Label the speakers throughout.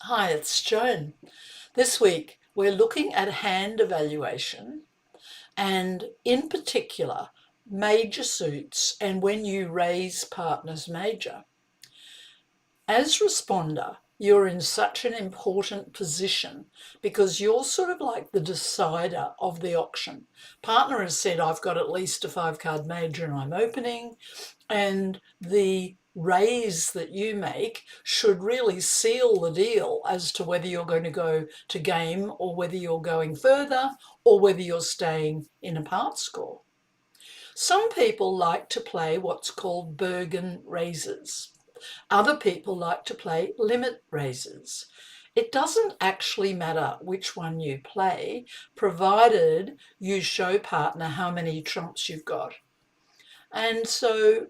Speaker 1: Hi, it's Joan. This week we're looking at hand evaluation and, in particular, major suits and when you raise partner's major. As responder, you're in such an important position because you're sort of like the decider of the auction. Partner has said, I've got at least a 5-card major and I'm opening, and the raise that you make should really seal the deal as to whether you're going to go to game or whether you're going further or whether you're staying in a part score. Some people like to play what's called Bergen raises. Other people like to play limit raises. It doesn't actually matter which one you play, provided you show partner how many trumps you've got. And so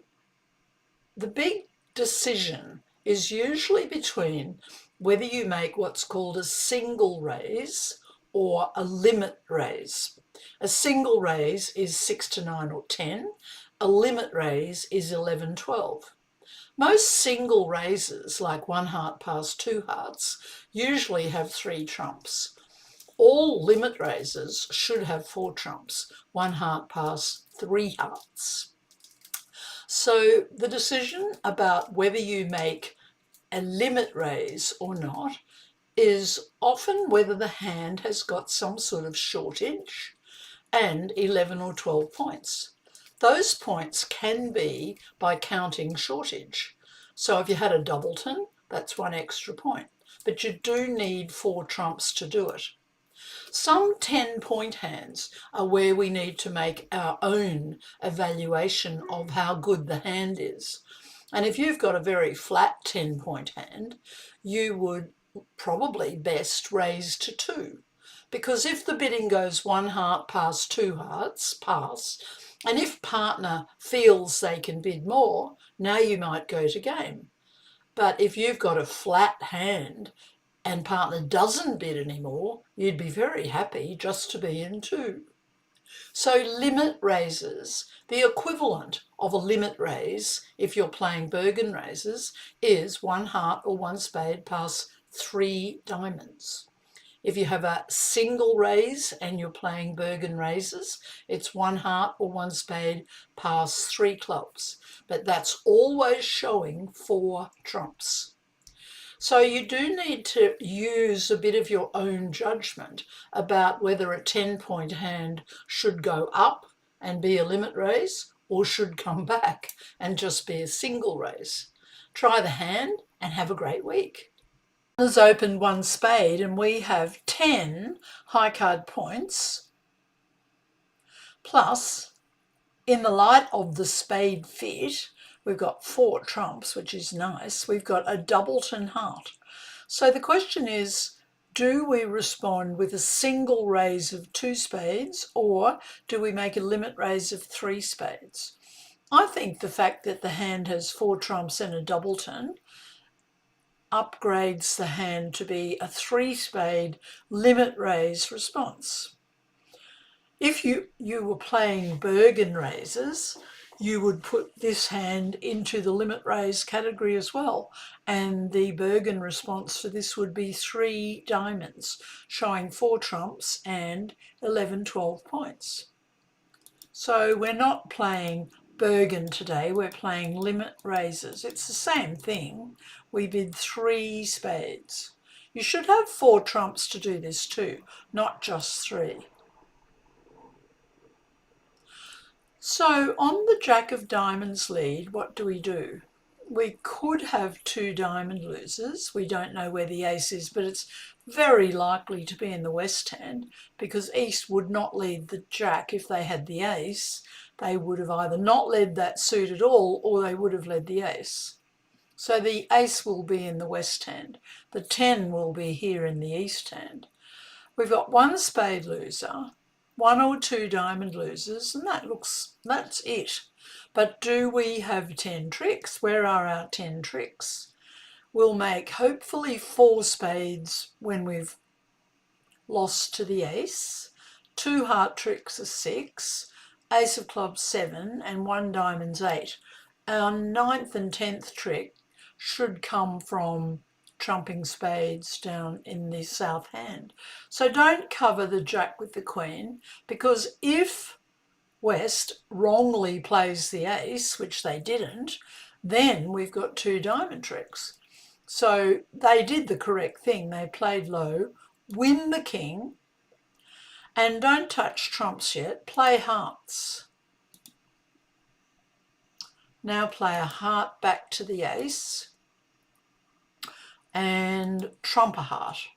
Speaker 1: the big decision is usually between whether you make what's called a single raise or a limit raise. A single raise is 6 to 9 or 10. A limit raise is 11, 12. Most single raises, like 1 heart past 2 hearts, usually have 3 trumps. All limit raises should have 4 trumps, 1 heart past 3 hearts. So the decision about whether you make a limit raise or not is often whether the hand has got some sort of shortage and 11 or 12 points. Those points can be by counting shortage. So if you had a doubleton, that's 1 extra point. But you do need 4 trumps to do it. Some 10-point hands are where we need to make our own evaluation of how good the hand is. And if you've got a very flat 10-point hand, you would probably best raise to 2. Because if the bidding goes 1 heart past 2 hearts, pass, and if partner feels they can bid more, now you might go to game. But if you've got a flat hand and partner doesn't bid anymore, you'd be very happy just to be in 2. So limit raises, the equivalent of a limit raise, if you're playing Bergen raises, is 1 heart or 1 spade past 3 diamonds. If you have a single raise and you're playing Bergen raises, it's 1 heart or 1 spade past 3 clubs. But that's always showing 4 trumps. So you do need to use a bit of your own judgment about whether a 10-point hand should go up and be a limit raise or should come back and just be a single raise. Try the hand and have a great week. Has opened 1 spade and we have 10 high card points, plus in the light of the spade fit we've got 4 trumps, which is nice. We've got a doubleton heart. So the question is, do we respond with a single raise of 2 spades or do we make a limit raise of 3 spades? I think the fact that the hand has 4 trumps and a doubleton upgrades the hand to be a 3 spade limit raise response. If you were playing Bergen raises, you would put this hand into the limit raise category as well. And the Bergen response for this would be 3 diamonds, showing 4 trumps and 11, 12 points. So we're not playing Bergen today, we're playing limit raises. It's the same thing. We bid 3 spades. You should have 4 trumps to do this too, not just 3. So on the Jack of Diamonds lead, what do? We could have 2 diamond losers. We don't know where the ace is, but it's very likely to be in the west hand because East would not lead the Jack if they had the ace. They would have either not led that suit at all or they would have led the ace. So the ace will be in the west hand. The 10 will be here in the east hand. We've got 1 spade loser, 1 or 2 diamond losers, and that's it. But do we have 10 tricks? Where are our 10 tricks? We'll make hopefully 4 spades when we've lost to the ace, 2 heart tricks are 6, ace of clubs 7, and 1 diamond's 8. Our 9th and 10th trick should come from trumping spades down in the south hand. So don't cover the jack with the queen, because if West wrongly plays the ace, which they didn't, then we've got 2 diamond tricks. So they did the correct thing. They played low, win the king, and don't touch trumps yet, play hearts. Now play a heart back to the ace and trump a heart.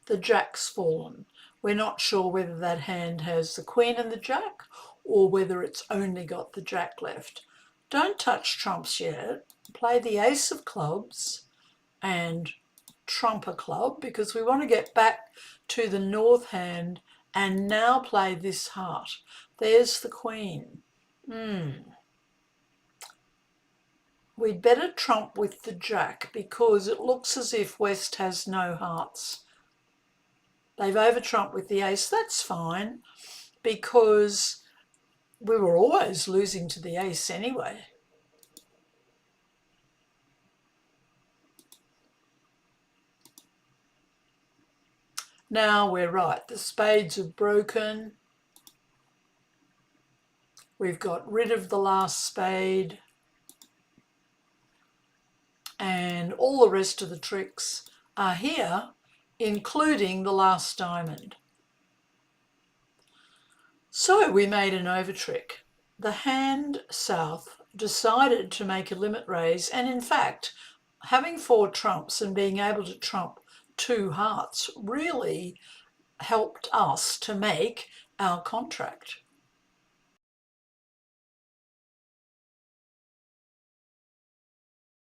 Speaker 1: The jack's fallen. We're not sure whether that hand has the queen and the jack or whether it's only got the jack left. Don't touch trumps yet. Play the ace of clubs and trump a club, because we want to get back to the north hand and now play this heart. There's the queen. We'd better trump with the jack because it looks as if West has no hearts. They've over-trumped with the ace. That's fine, because we were always losing to the ace anyway. Now we're right. The spades are broken. We've got rid of the last spade. And all the rest of the tricks are here, including the last diamond. So we made an over trick. The hand south decided to make a limit raise, and in fact, having 4 trumps and being able to trump 2 hearts really helped us to make our contract.